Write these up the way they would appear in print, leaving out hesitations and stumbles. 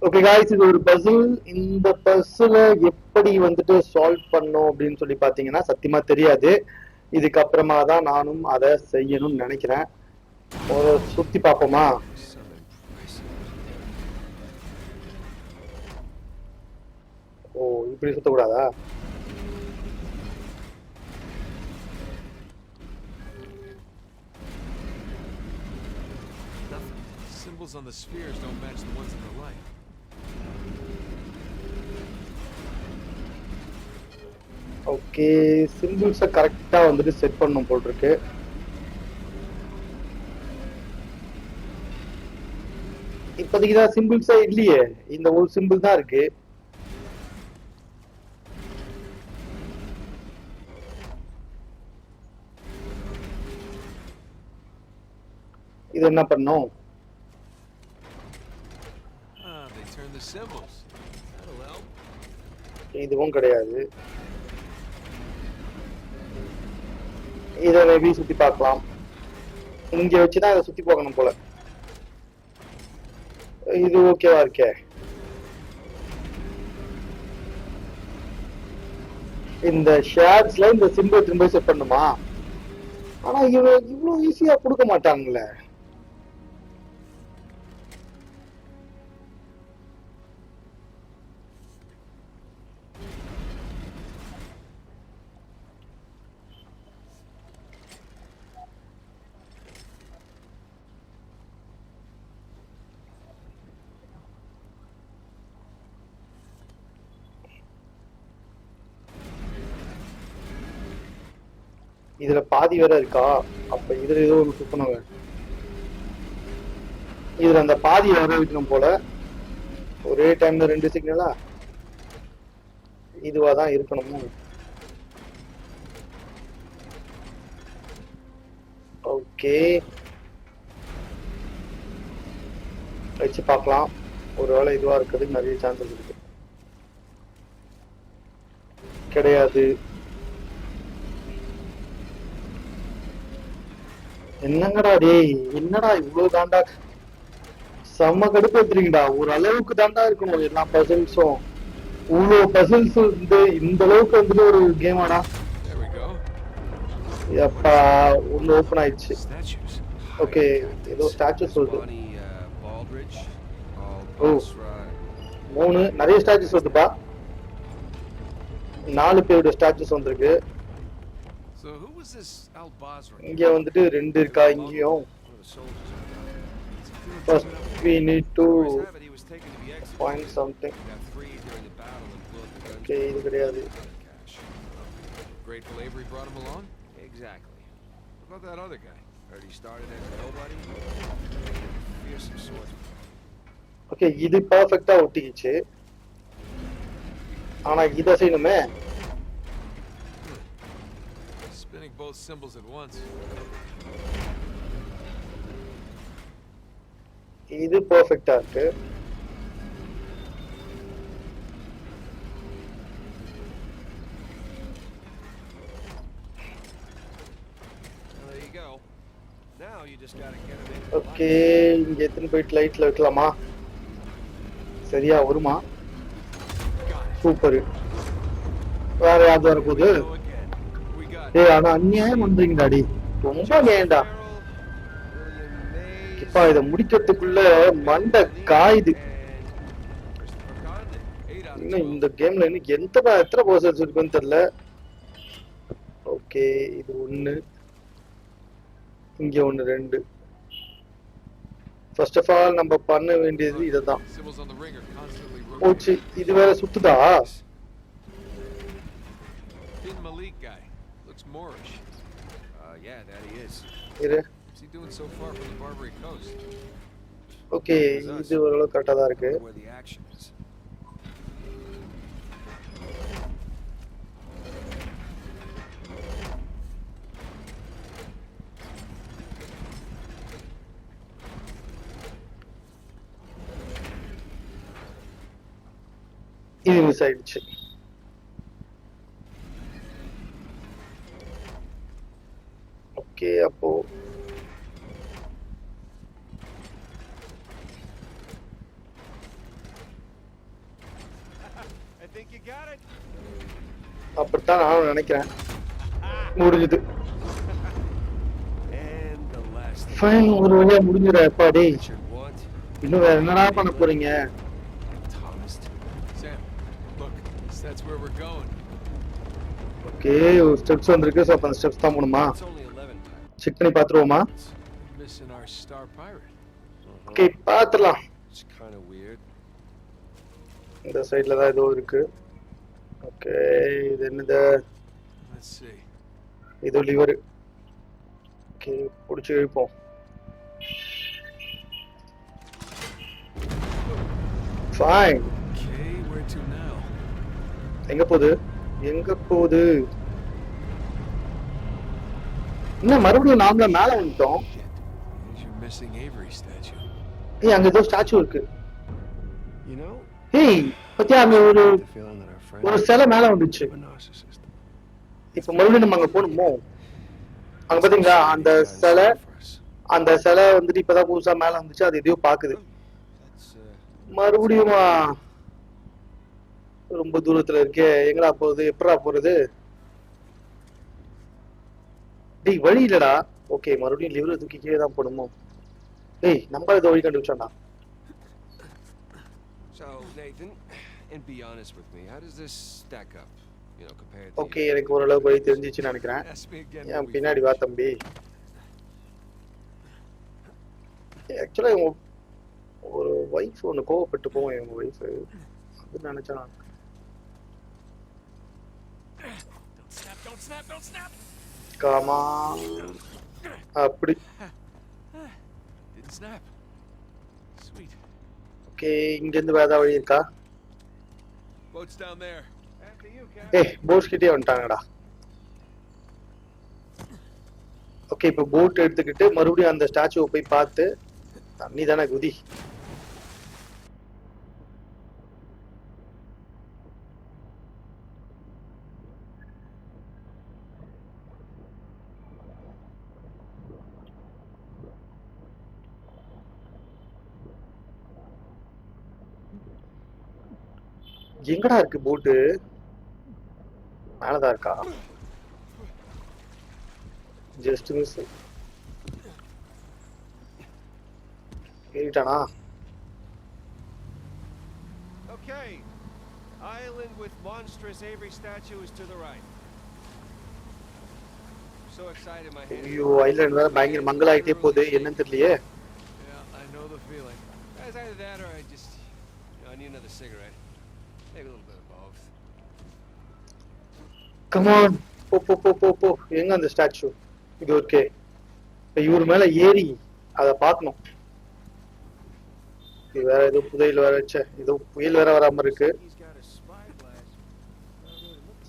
Okay guys, இது ஒரு பசில். இந்த பசில எப்படி வந்துட்டு சால்வ் பண்ணும் அப்படின்னு சொல்லி பாத்தீங்கன்னா சத்தியமா தெரியாது. இதுக்கப்புறமா தான் நானும் அதை செய்யணும்னு நினைக்கிறேன். ஒரு சுத்தி பார்ப்போமா? ஓ, இப்படி சுத்தக்கூடாதா? Symbols on the spheres don't match the ones in the light. Okay, சிம்பிள்ஸை கரெக்டா வந்துட்டு செட் பண்ணும் போல் இருக்கு. இப்போதைக்கு தான் சிம்பிள்ஸே இல்லையே, இந்த ஒரு சிம்பிள் தான் இருக்கு. இது என்ன பண்ணும்? They turn the symbols. That'll help. இதுவும் கிடையாது. இதை மேபி சுத்தி பார்க்கலாம். இங்க வச்சுதான் இதை சுத்தி பார்க்கணும் போல. இது ஓகேவா இருக்கே? இந்த ஷேட்ஸ்ல இந்த சிம்பிள் திரும்ப செட் பண்ணுமா? ஆனா இவ்வளவு ஈஸியா கொடுக்க மாட்டாங்களே. இதுல பாதி வேற இருக்கா? அப்ப இதுல ஏதோ ஒரு சுத்தணும். இதுல அந்த பாதி வேற வைக்கணும் போல. ஒரே டைம்ல 2 சிக்னலா? இதுவாதான் இருக்கணுமோ? ஓகே, வச்சு பார்க்கலாம். ஒருவேளை இதுவா இருக்கிறதுக்கு நிறைய சான்சஸ் இருக்கு. கிடையாது. என்னங்கடா டேய், என்னடா இவ்வளவு தாண்டா? செம்ம கடுப்பு எடுத்துறீங்கடா. ஒரு அளவுக்கு தாண்டா இருக்கணும் எல்லா பசில்ஸும். இவ்வளவு பசில்ஸ் வந்து இந்த அளவுக்கு வந்துட்டு ஒரு கேமாடா? அப்பா, ஒண்ணு ஓபன் ஆயிடுச்சு. ஓகே, ஏதோ ஸ்டாச்சு சொல்லுது. ஓ, 3 நிறைய ஸ்டாச்சுஸ் வருதுப்பா. 4 பேரோட ஸ்டாச்சுஸ் வந்திருக்கு. இங்க வந்துட்டு 2 இருக்கா? இங்கேயும் first we need to find something. Okay, இது கிடையாது. Grateful Avery brought him along? Exactly. What about that other guy? Heard he started as nobody? Fearsome swordsman. Okay, இது பெர்ஃபெக்ட்டா ஒட்டிக்கிச்சு. ஆனா இத செய்யணுமே. Spinning both symbols at once. இது பெர்ஃபெக்ட்டா இருக்கு. ஓகே, இங்க எத்தனை போயிட்டு லைட்ல வைக்கலாமா? சரியா வருமா? சூப்பர். வேற யாவது வரப்போகுது? ஏய், ஆனா அநியாயம் பண்றீங்கடாடி, ரொம்ப நேண்டா. இப்ப இதை முடிக்கிறதுக்குள்ள மண்டை காயுது. இன்னும் இந்த கேம்ல இன்னும் எத்தனை பர்சன்ஸ் இருக்குன்னு தெரியல. ஓகே, இது 1, இங்க 1, 2. ஃபர்ஸ்ட் ஆஃப் ஆல் நம்ம பண்ண வேண்டியது இதுதான். ஓச்சி, இது வேற சுத்துதா? இரு. ஓகே, இது ஓரளவு கரெக்டா தான் இருக்கு. இது மிஸ் ஆயிடுச்சு. ஓகே, அப்போ think you got it. அப்படித்தான் நானும் நினைக்கிறேன். முடிஞ்சுது. And the last thing fine, ஒரு வழியா முடிஞ்சிடும். எப்பா டேய், Richard want. இன்னும் வேற என்னடா பண்ண போறீங்க? Thomas. Sam, look, that's where we're going. Okay, ஒரு ஸ்டெப்ஸ் வந்திருக்கு. ஸோ அப்போ அந்த ஸ்டெப்ஸ் தான் போகணுமா? It's only 11. செக் பண்ணி பார்த்துருவோமா? Missing our star pirate. Okay, பார்த்துடலாம். It's kind of weird. இந்த சைடில் தான் ஏதோ இருக்கு. ஓகே, இது என்னது? Let's see. இது லிவர். ஓகே, பிடிச்சி இழுப்போம். Fine. Okay, where to now? எங்க போகுது? எங்க போகுது? என்ன மறுபடியும் நாமள மேல வந்துட்டோம்? Shit. There's your missing Avery statue. ஏய், அங்க ஏதோ ஸ்டாச்சு இருக்கு. You know, ஏய், பத்தியா அங்க ஒரு the feeling that our friend ஒரு சிலை மேல வந்துச்சு. is a narcissist. இப்ப மறுபடியும் நம்ம அங்க போகணுமோ? அங்க பாத்தீங்களா அந்த சிலை? அந்த சிலை வந்துட்டு இப்பதான் புதுசா மேல வந்துச்சு. அது எதையோ பாக்குது. That's மறுபடியுமா? ரொம்ப தூரத்துல இருக்கே. எங்கடா போகுது? எப்படா போறது? டேய், வழி இல்லடா. ஓகே, மறுபடியும் லிவரை தூக்கி கீழே தான் போடணுமோ? டேய், நம்ம இதை வழி கண்டுபிடிச்சோம்டா. So, Nathan, and be honest with me, how does this stack up? You know, compared to okay, எனக்கு ஓரளவு வழி தெரிஞ்சிச்சுன்னு நினைக்கிறேன். Ask me again. ஏன் when we பின்னாடி வா finish. தம்பி. ஆக்சுவலா ஒரு வைஃப் ஒன்று கோவப்பட்டு போவோம். இவங்க வைஃப் அது நினைச்சா நான். Don't snap, don't snap, don't snap! Gamma அப்படி. Didn't snap. Sweet. ஓகே, இங்க இருந்து வேற ஏதாவது வழி இருக்கா? Boat's down there. After you, Captain. ஏய், போட் கிட்டே வந்துட்டாங்கடா. ஓகே, இப்போ போட் எடுத்துக்கிட்டு மறுபடியும் அந்த ஸ்டாச்சுவை போய் பார்த்து தண்ணி தானே குதி. எங்கடா இருக்கு போட்டு? மேலதான் இருக்கா? Just miss. ஏறிட்டானா? Okay. Island with monstrous Avery statue is to the right. So excited my head. ஐயோ, ஐலாண்ட் வேற பயங்கர மங்கலாயிட்டே போகுது. என்னன்னு தெரியலையே. Yeah, I know the feeling. It's either that or I just, I need another cigarette. Maybe a little bit of both. Come on, போ போ போ போ போ. எங்க அந்த ஸ்டாச்சு? இது ஓகே. இப்ப இவர் மேல ஏறி அதை பார்க்கணும். இது வேற ஏதோ புதையல் வேற வச்ச. ஏதோ புயல் வேற வராம இருக்கு. He's got a spyglass.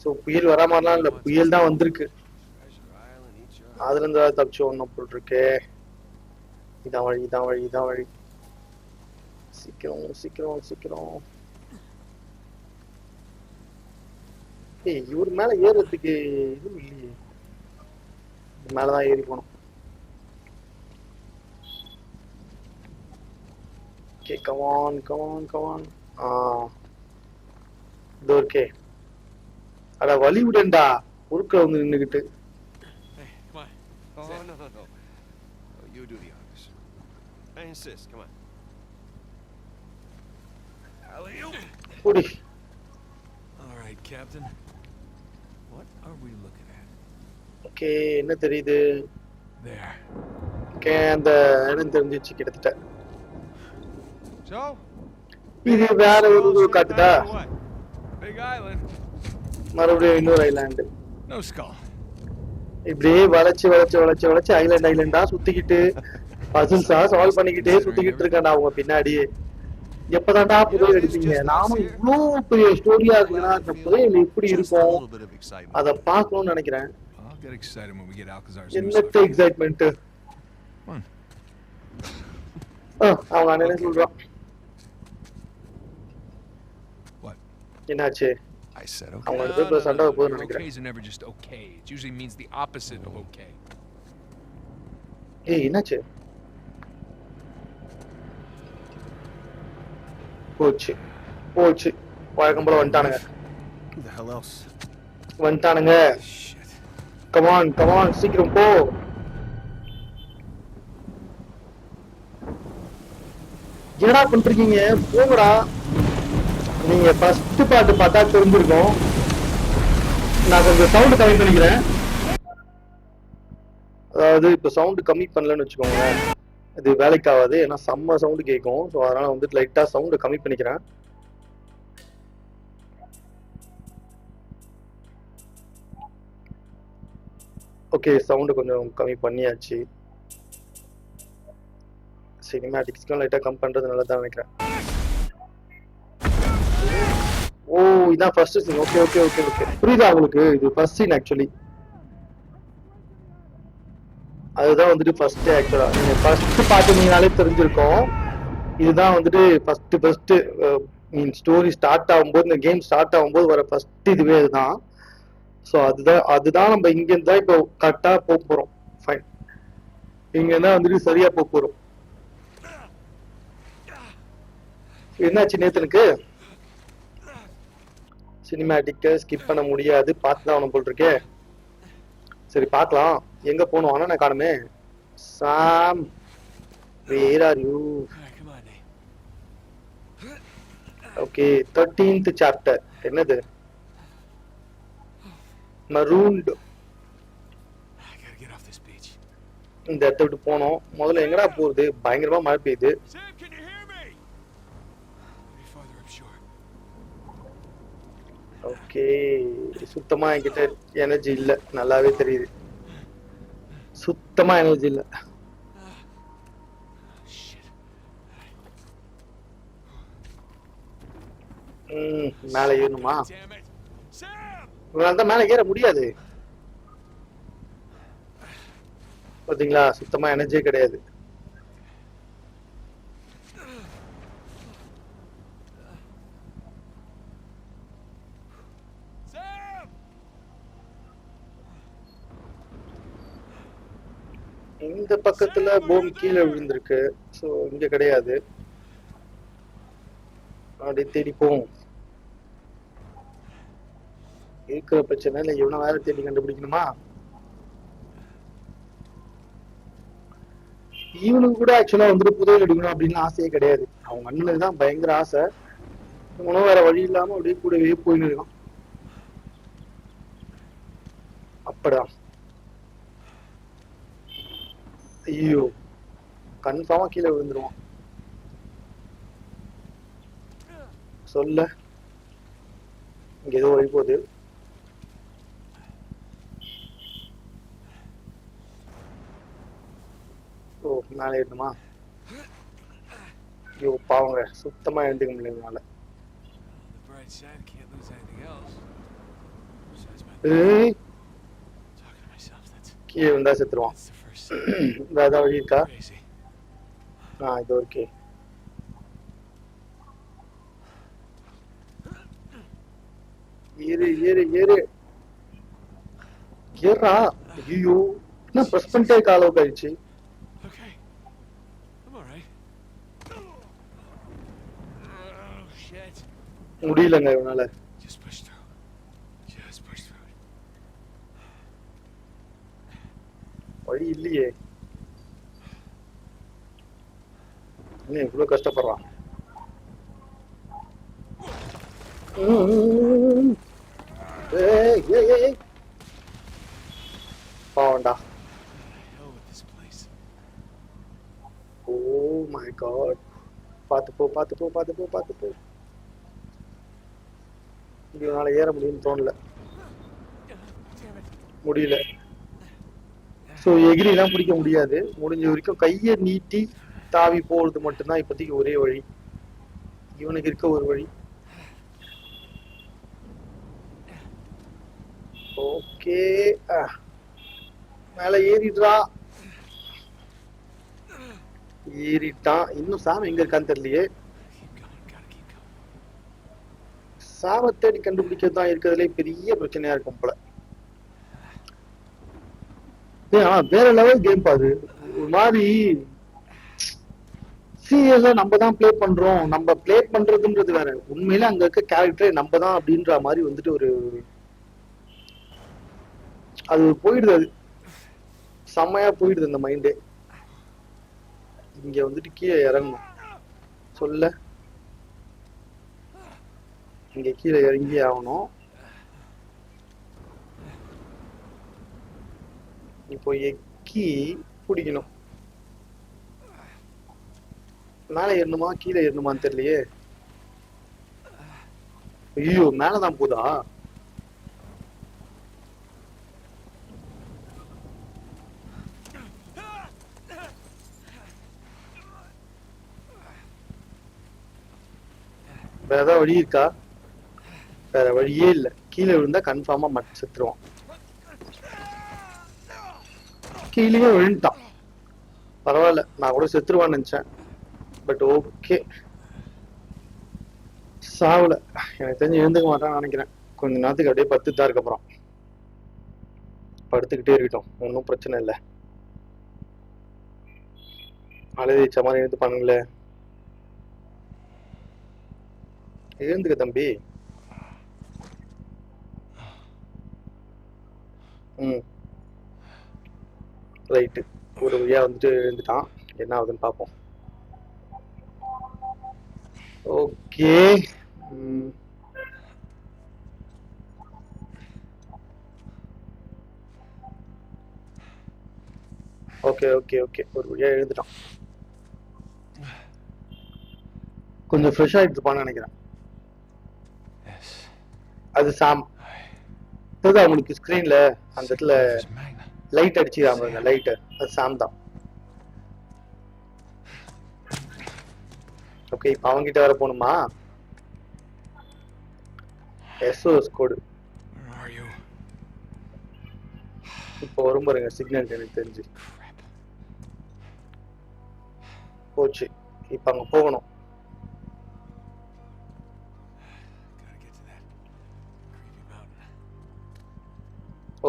So புயல் வராமலாம் இல்ல, புயல் தான் வந்திருக்கு. Treasure Island, eat your அதுல இருந்து தப்பிச்சு ஒன்னும் போட்டிருக்கு. இதான் வழி, இதான் வழி, இதான் வழி. சீக்கிரம் சீக்கிரம் சீக்கிரம். ஏய், இவர் மேல ஏறதுக்கு இது இல்லையே. மேலதான் ஏறி போகணும். Okay, come on come on come on. இது ஓகே. அட வழி விடண்டா, குறுக்க வந்து நின்னுகிட்டு. Hey, come on. Oh, no, no, no. Oh, you do the honors. I insist. Come on. Alley-oop. கூடி. All right, Captain. What are we looking at? Okay, என்ன தெரியுது? There. Okay, அந்த இடம் தெரிஞ்சிச்சு கிட்டத்தட்ட. So? இது வேற ஒரு காட்டுதா? What? Big island. மறுபடியும் இன்னொரு ஐலாண்டு. No skull. இப்படியே வளைச்சு வளைச்சு வளைச்சு வளைச்சு ஐலாண்ட் ஐலாண்டா சுத்திக்கிட்டு பசில்ஸா சால்வ் பண்ணிக்கிட்டே சுத்திக்கிட்டு இருக்காண்டா அவங்க பின்னாடியே. எப்பதான்டா புதையல் எடுப்பீங்க? நாம இவ்வளவு பெரிய ஸ்டோரியா இருக்குன்னா அந்த புதையல் எப்படி இருக்கும் அத பார்க்கணும்னு நினைக்கிறேன். I'll get excited when we get Alcazar's new என்னத்த stuff. எக்ஸைட்மெண்ட். அவங்க அண்ணனே சொல்றான். What? என்னாச்சு? I said okay. அவங்க ரெண்டு பேரும் சண்டை போகுதுன்னு நினைக்கிறேன். Okays are never just okay. It usually means the opposite of okay. ஏய், என்னாச்சு? போச்சு போச்சு வழக்கம் போல வந்துட்டானுங்க. Who the hell else? வந்துட்டானுங்க. Shit. கமான் சீக்கிரம் போ. என்னடா பண்றீங்க? போங்கடா. நீங்க ஃபர்ஸ்ட் பாட்டு பார்த்தா தெரிஞ்சிருக்கும். நான் கொஞ்சம் சவுண்ட் கம்மி பண்ணிக்கிறேன். அதாவது இப்போ சவுண்ட் கம்மி பண்ணலன்னு வச்சுக்கோங்க, இது வேலைக்கு ஆகாது. ஏன்னா செம்ம சவுண்டு கேட்கும். ஸோ அதனால வந்துட்டு லைட்டா சவுண்டு கம்மி பண்ணிக்கிறேன். ஓகே, சவுண்டு கொஞ்சம் கம்மி பண்ணியாச்சு. சினிமேட்டிக்ஸ்க்கும் லைட்டா கம் பண்றது நல்லதா நினைக்கிறேன். ஓ, இதான் first scene. Okay okay okay okay, புரியுதா உங்களுக்கு? இது ஃபர்ஸ்ட் சீன் ஆக்சுவலி. அதுதான் வந்துட்டு ஃபர்ஸ்ட். ஆக்சுவலா நீங்க ஃபர்ஸ்ட் பாத்தீங்கனாலே தெரிஞ்சிருக்கும். இதுதான் வந்துட்டு ஃபர்ஸ்ட் மீன் ஸ்டோரி ஸ்டார்ட் ஆகும்போது, இந்த கேம் ஸ்டார்ட் ஆகும்போது வர ஃபர்ஸ்ட் இதுவே இதுதான். ஸோ அதுதான் நம்ம இங்க இருந்தா இப்போ கரெக்டா போக போறோம். ஃபைன், இங்க இருந்தா வந்துட்டு சரியா போக போறோம். என்னாச்சு நேத்தனுக்கு? சினிமேட்டிக்க ஸ்கிப் பண்ண முடியாது, பார்த்துதான் அவனை போல் இருக்கே. சரி பார்க்கலாம். எங்க போகணும்? ஆனா நான் காணுமே. Sam, where are you? Come on, Nate. Okay, 13th chapter. என்னது? Marooned. I gotta get off this beach. இந்த இடத்த விட்டு போனோம். முதல்ல எங்கடா போறது? பயங்கரமா மழை பெய்யுது. Sam, can you hear me? Maybe farther upshore. Okay, சுத்தமா என்கிட்ட எனர்ஜி இல்ல, நல்லாவே தெரியுது. சுத்தமா எனர்ஜி இல்ல. Shit. மேல ஏறணுமா? Damn it. Sam! இவனால தான் மேல ஏற முடியாது. பாத்தீங்களா, சுத்தமா எனர்ஜியே கிடையாது. Sam! இந்த பக்கத்துல பூமி கீழே விழுந்திருக்கு. சோ இங்க கிடையாது. அப்படி தேடி போவோம். இருக்கிற பிரச்சனை இல்ல, இவனை வேற தேடி கண்டுபிடிக்கணுமா? இவனுக்கு கூட ஆக்சுவலா வந்துட்டு புதையல் எடுக்கணும் அப்படின்னு ஆசையே கிடையாது. அவங்க அண்ணனுக்கு தான் பயங்கர ஆசை. இவனும் வேற வழி இல்லாம அப்படியே கூடவே போயின்னு இருக்கான். அப்படா, ஐயோ, கன்ஃபார்மா கீழே விழுந்துருவான். சொல்ல, இங்க ஏதோ வழி போகுது. ஓ, மேலே ஏறணுமா? ஐயோ பாவங்க, சுத்தமா எழுந்துக்க முடியல. The bright side, can't lose anything else. Besides my ஏய், talking to myself, கீழே விழுந்தா செத்துருவான். that's the first sign. வேற ஏதாவது வழி இருக்கா? Crazy. இது ஓகே. ஏறு ஏறு ஏறு ஏறா. ஐயோ, என்ன பிரஸ் பண்ணிட்டே கால கழிச்சு. Okay. I'm alright. Oh, shit. முடியலங்க இவனால. Just push through. Just push through it. வழி இல்லையே. என்ன இவ்வளவு கஷ்டப்படுறான்? ஏய் ஏய் ஏய், பாவண்டா. Hell with this place. Oh my God. பாத்து போ பாத்து போ பாத்து போ பாத்து போ. இவனால ஏற முடியும்னு தோணல. Damn it. முடியல. ஸோ எகிரிலாம் பிடிக்க முடியாது. முடிஞ்ச வரைக்கும் கையை நீட்டி தாவி போறது மட்டும்தான் இப்போதைக்கு ஒரே வழி. இவனுக்கு இருக்க ஒரு வழி. ஓகே, மேல ஏறிடுறா. ஏறிட்டான். இன்னும் சாமி எங்க இருக்கான்னு தெரியலையே. Keep going. Gotta keep going. சாம தேடி கண்டுபிடிக்கிறது தான் இருக்கிறதுலே பெரிய பிரச்சனையா இருக்கும் போல. வேற லெவல் கேம் பாது. ஒரு மாதிரி சீரியஸா நம்ம தான் ப்ளே பண்றோம், நம்ம ப்ளே பண்றதுன்றது வேற, உண்மையில அங்க இருக்க கேரக்டரே நம்ம தான் அப்படின்ற மாதிரி வந்துட்டு ஒரு அது போயிடுது, அது செம்மையா போயிடுது அந்த மைண்டே. இங்க வந்துட்டு கீழே இறங்கணும் சொல்ல, இங்க கீழே இறங்கி ஆகணும். இப்போ எக்கி பிடிக்கணும். மேலே ஏறணுமா கீழே ஏறணுமான்னு தெரியலையே. ஐயோ மேலதான் போதா? வேற ஏதாவது வழி இருக்கா? வேற வழியே இல்ல, கீழே விழுந்தா கன்ஃபார்மா மட்டும் செத்துருவான். கீழே விழுந்துட்டான், பரவாயில்ல, நான் கூட செத்துருவான்னு நினைச்சேன். பட் ஓகே, சாவல. எனக்கு தெரிஞ்சு எழுந்துக்க மாட்டான்னு நினைக்கிறேன். கொஞ்ச நேரத்துக்கு அப்படியே படுத்துதான் இருக்கப்புறம் படுத்துக்கிட்டே இருக்கட்டும், ஒன்றும் பிரச்சனை இல்லை. அழுதிச்ச மாதிரி எழுந்து பண்ணுங்களே. எழுந்துக்க தம்பி. ரைட்டு, ஒரு வழியா வந்துட்டு எழுந்துட்டான். என்ன ஆகுதுன்னு பார்ப்போம். ஓகே, ஓகே ஓகே ஓகே ஒரு வழியா எழுந்துட்டான். கொஞ்சம் ஃப்ரெஷ் ஆயிட்டு இருப்பான்னு நினைக்கிறேன். அது சாம் இப்போதான் அவங்களுக்கு ஸ்கிரீன்ல அந்த இடத்துல லைட் அடிச்சுக்காம லைட், அது சாம் தான். ஓகே, இப்ப அவங்க கிட்ட வர போகணுமா? எஸ்ஓஎஸ் கோடு இப்போ வரும் பாருங்க, சிக்னல் எனக்கு தெரிஞ்சு போச்சு. இப்ப அங்க போகணும்.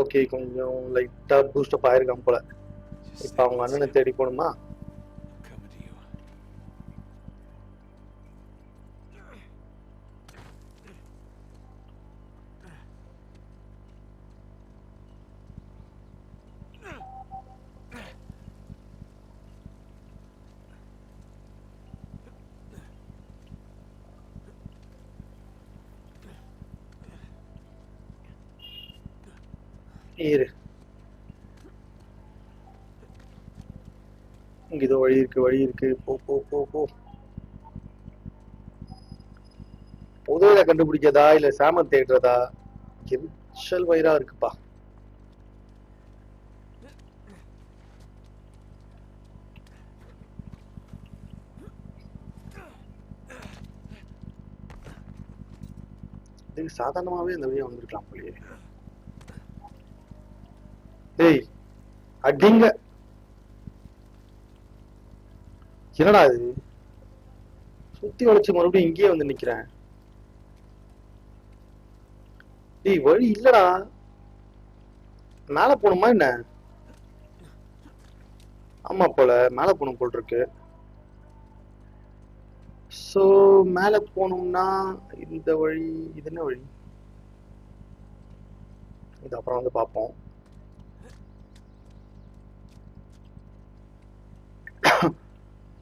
ஓகே, கொஞ்சம் லைட்டா பூஸ்ட் அப் ஆயிருக்கான் போல. இப்ப அவங்க அண்ணனை தேடி போகணுமா? இரு, இங்க ஏதோ வழி இருக்கு, வழி இருக்கு. போ போ போ போ. புதையில கண்டுபிடிக்கதா இல்ல சாம தேடுறதா? எரிச்சல் வயிறா இருக்குப்பா. இதுக்கு சாதாரணமாவே இந்த வழியா வந்திருக்கலாம் போலயே. டேய் அடிங்க, என்னடா இது சுத்தி வளைச்சு மறுபடியும் இங்கேயே வந்து நிக்கிறேன். டேய் வழி இல்லடா, மேல போகணுமா என்ன? ஆமா போல, மேல போகணும் போல் இருக்கு. சோ மேல போகணும்னா இந்த வழி, இது என்ன வழி? இது அப்புறம் வந்து பார்ப்போம்.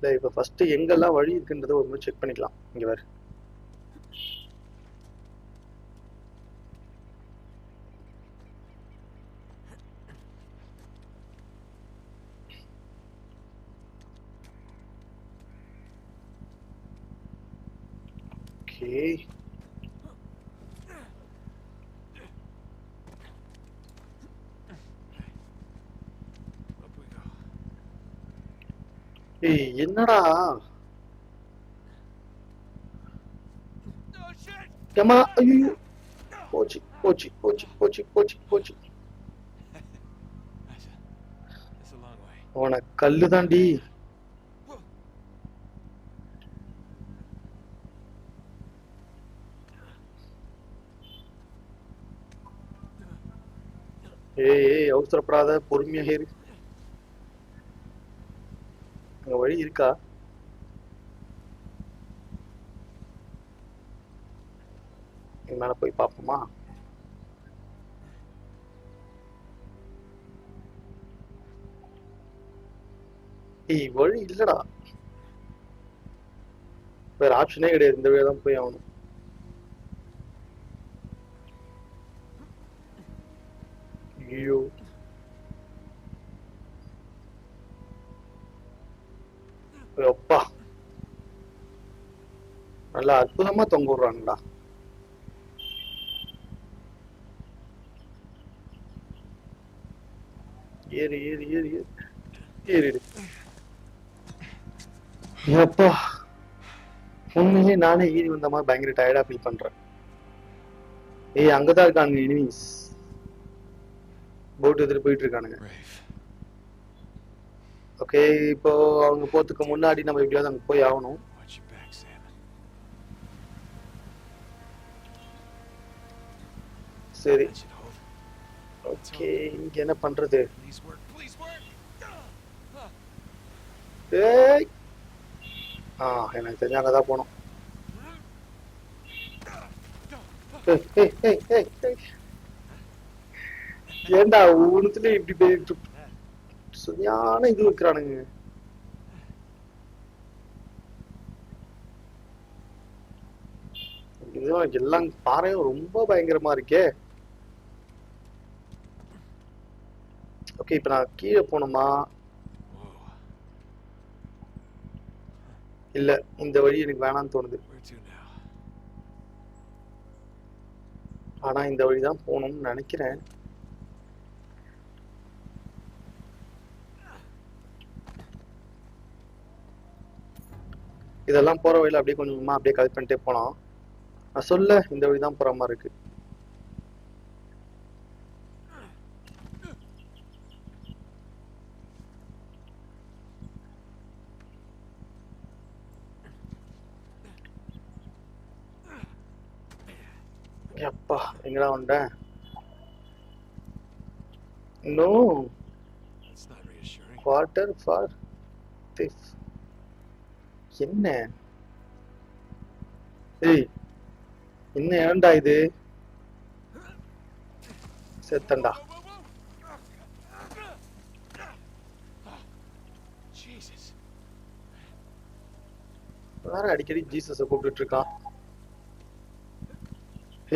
இல்ல இப்ப ஃபர்ஸ்ட் எங்கெல்லாம் வழி இருக்குன்றத ஒரு முறை செக் பண்ணிக்கலாம். இங்க வேற ஓகே. ஏய் என்னடா ஏமா, ஐயோ போச்சு போச்சு போச்சு போச்சு போச்சு போச்சு. உனக்கு கல்லு தாண்டி. ஏய் ஏய் அவசரப்படாத, பொறுமையாக இரு. அங்க வழி இருக்கா? மேல போய் பார்ப்போமா? வழி இல்லடா, வேற ஆப்ஷனே கிடையாது, இந்த வழியா தான் போய் ஆகணும். ஐயோ, அப்பா நல்லா அற்புதமா தொங்க விடுறாங்கடா. ஏறு ஏறு ஏறு ஏறு ஏறிடு. அப்பா உண்மையிலே நானே ஏறி வந்த மாதிரி பயங்கர டயர்டா ஃபீல் பண்றேன். ஏய், அங்கதான் இருக்கானுங்க எனிமீஸ். போட் எடுத்துட்டு போயிட்டு இருக்கானுங்க. Rafe. ஓகே, இப்போ அவங்க போறதுக்கு முன்னாடி நம்ம எப்படியாவது அங்க போய் ஆகணும். Watch your back, Sam. சரி, That should hold. ஓகே, இங்க என்ன பண்றது? Please work. Please work. ஏய், எனக்கு தெரிஞ்ச அங்கதான் போனோம். ஏய், ஏய், ஏய், ஏய், ஏய். ஏண்டா ஊனத்துல இப்படி போயிட்டு சரியான இது வைக்கிறானுங்க. இதுவும் எல்லாம் பாறையும் ரொம்ப பயங்கரமா இருக்கே. ஓகே, இப்ப நான் கீழே போகணுமா? Whoa. இல்ல, இந்த வழி எனக்கு வேணாம்னு தோணுது. Where to now? ஆனா இந்த வழிதான் போகணும்னு நினைக்கிறேன். இதெல்லாம் போற வழியில அப்படியே கொஞ்சமா அப்படியே கலெக்ட் பண்ணிட்டே போனோம். நான் சொல்ல இந்த வழிதான் போற மாதிரி இருக்கு. அப்பா எங்கடா வந்தேன்? No That's not reassuring. Quarter for this. என்ன? ஏய், என்ன ஏன்டா இது? செத்தண்டா. Jesus. வேற அடிக்கடி ஜீசஸ கூப்பிட்டு இருக்கான்.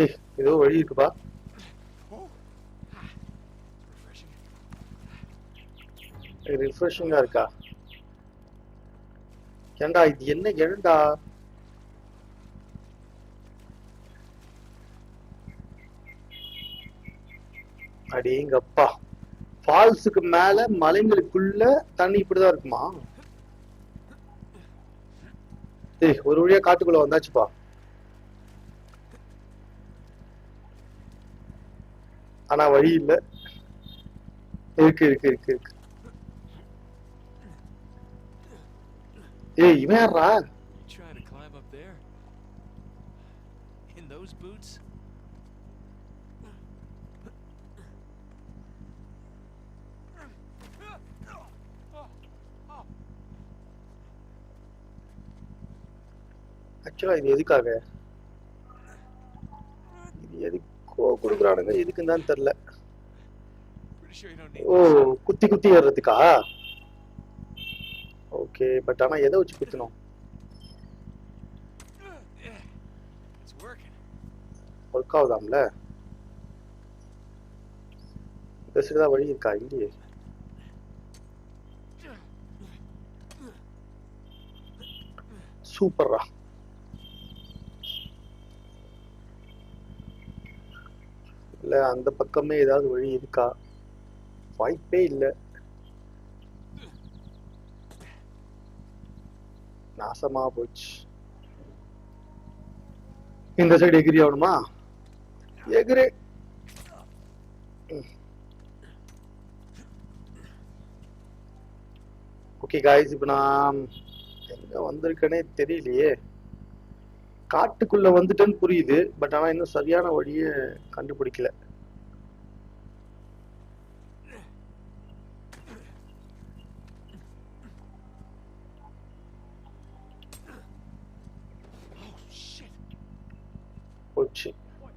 ஏய், ஏதோ வழி இருக்குப்பா. Oh. Refreshing. ரிஃப்ரெஷிங்கா இருக்கா? ஏண்டா இது என்ன எழுண்டா? அடேங்கப்பா, ஃபால்ஸுக்கு மேல மலைங்களுக்குள்ள தண்ணி இப்படிதான் இருக்குமா? ஏய், ஒரு வழியா காட்டுக்குள்ள வந்தாச்சுப்பா. ஆனா வழி இல்ல. இருக்கு இருக்கு இருக்கு இருக்கு. ஏய், இவன் யாரா? You trying to climb up there? In those boots? ஆக்சுவலா இது எதுக்காக? இது எதுக்கோ கொடுக்குறானுங்க, எதுக்குன்னு தான் தெரியல. Pretty sure you don't need O, this. குத்தி குத்தி ஏறதுக்கா? ஓகே, பட் ஆனா எதை வச்சு குத்தணும்? Yeah. It's working. ஒர்க் ஆகுதாம்ல? இந்த சைடு தான் வழி இருக்கா? இல்லையே. சூப்பர்ரா. இல்ல, அந்த பக்கமே ஏதாவது வழி இருக்கா? வாய்ப்பே இல்ல. நாசமா போச்சு. இந்த சைடு எகிரி ஆகணுமா? எகிரி. ஓகே காய்ஸ், இப்ப நான் எங்க வந்திருக்கேனே தெரியலையே. காட்டுக்குள்ள வந்துட்டேன்னு புரியுது, பட் ஆனா இன்னும் சரியான வழியை கண்டுபிடிக்கல. Oh shit. போச்சு. What?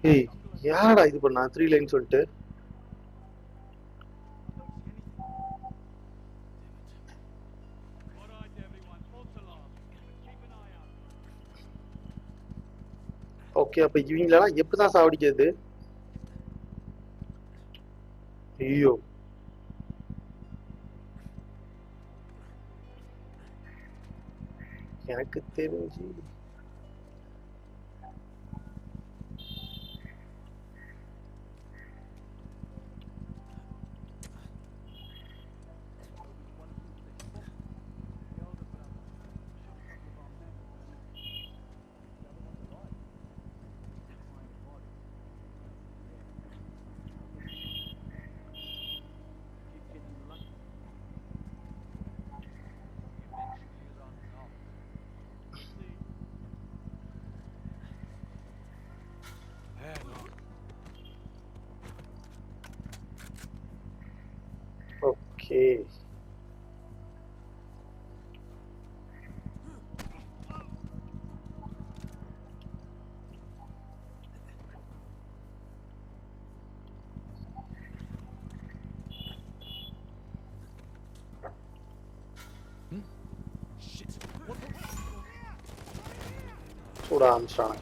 ஏய் யாரடா இது பண்ணா 3 லைன் சொல்லிட்டு? ஓகே, அப்ப இவங்களெல்லாம் எப்படிதான் சாவடிக்கிறது? ஐயோ, எனக்கு தெரிஞ்சு ஓகே. சுட ஆரம்பிச்சிட்டாங்க.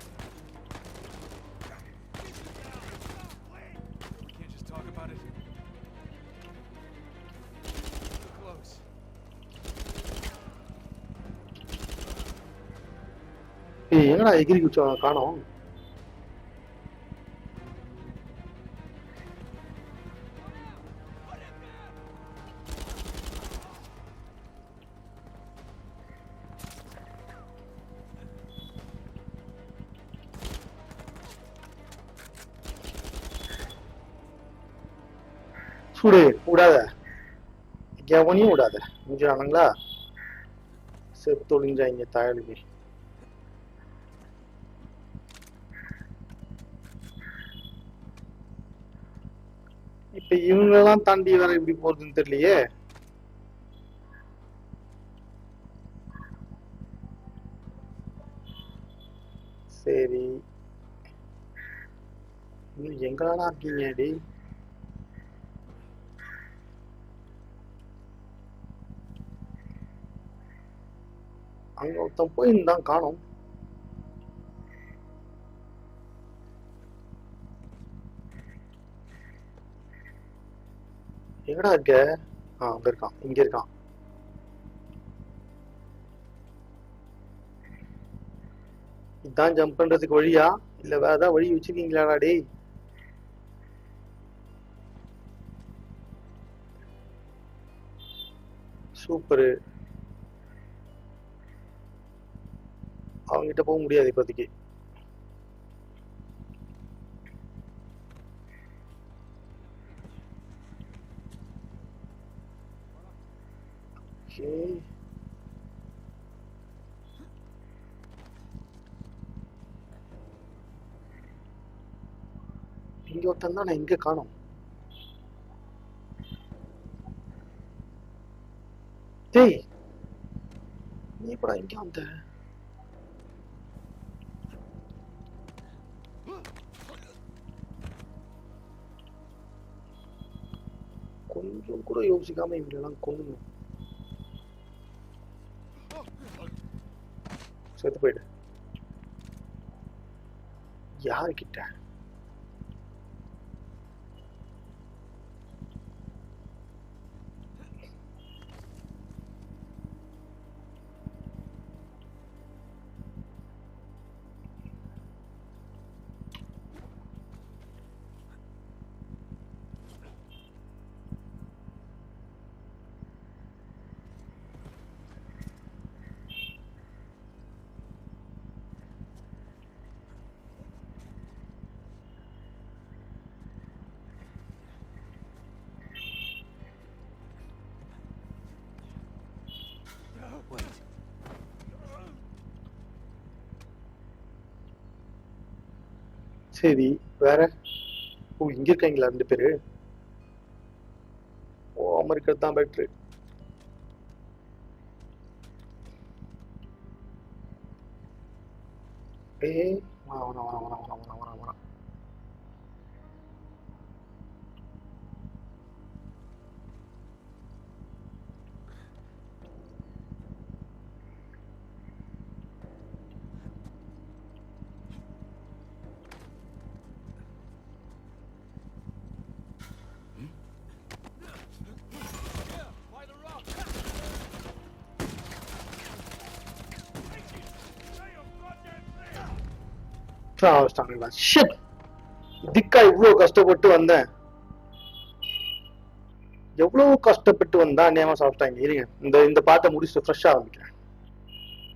Can't just talk about it. Close. ஏய் எங்கடா எகிரி குச்சவங்க காணோம்? சுடு, விடாத, எவனையும் விடாத. முடிஞ்சானுங்களா? செத்து ஒளிஞ்சாங்க தாயலுக்கு. இப்ப இவங்கெல்லாம் தாண்டி வேற எப்படி போறதுன்னு தெரியலையே. சரி, நீங்க எங்கடா இருக்கீங்க டி? அங்க ஒருத்தன் போயிருந்தான், காணோம். எங்கடா இருக்க? அங்க இருக்கான், இங்க இருக்கான். இதான் ஜம்ப் பண்றதுக்கு வழியா இல்ல வேற ஏதாவது வழி வச்சிருக்கீங்களாடா டேய்? சூப்பரு. அவங்கிட்ட போக முடியாது இப்போதைக்கு. ஓகே, இங்க ஒருத்தன் தான், நான் இங்க காணோம். டேய் நீ எப்படா இங்க வந்த? கொஞ்சம் கூட யோசிக்காம இவங்களெல்லாம் கொண்டு செத்து போயிடு. யாருக்கிட்ட? சரி, வேற? ஓ, இங்க இருக்காங்களா 2 பேரு? போகாம இருக்கிறது தான் பெட்ரு. ஏய், வர வர வர வர வர வர வர வர. சாவச்சிட்டானுங்களா ஷிட் திக்கா இவ்வளவு கஷ்டப்பட்டு வந்தேன் எவ்வளவு கஷ்டப்பட்டு வந்தா அநியாயமா சாப்பிட்டாங்க இருங்க இந்த பாட்டை முடிச்சுட்டு ஃப்ரெஷ்ஷா ஆரம்பிக்கிறேன்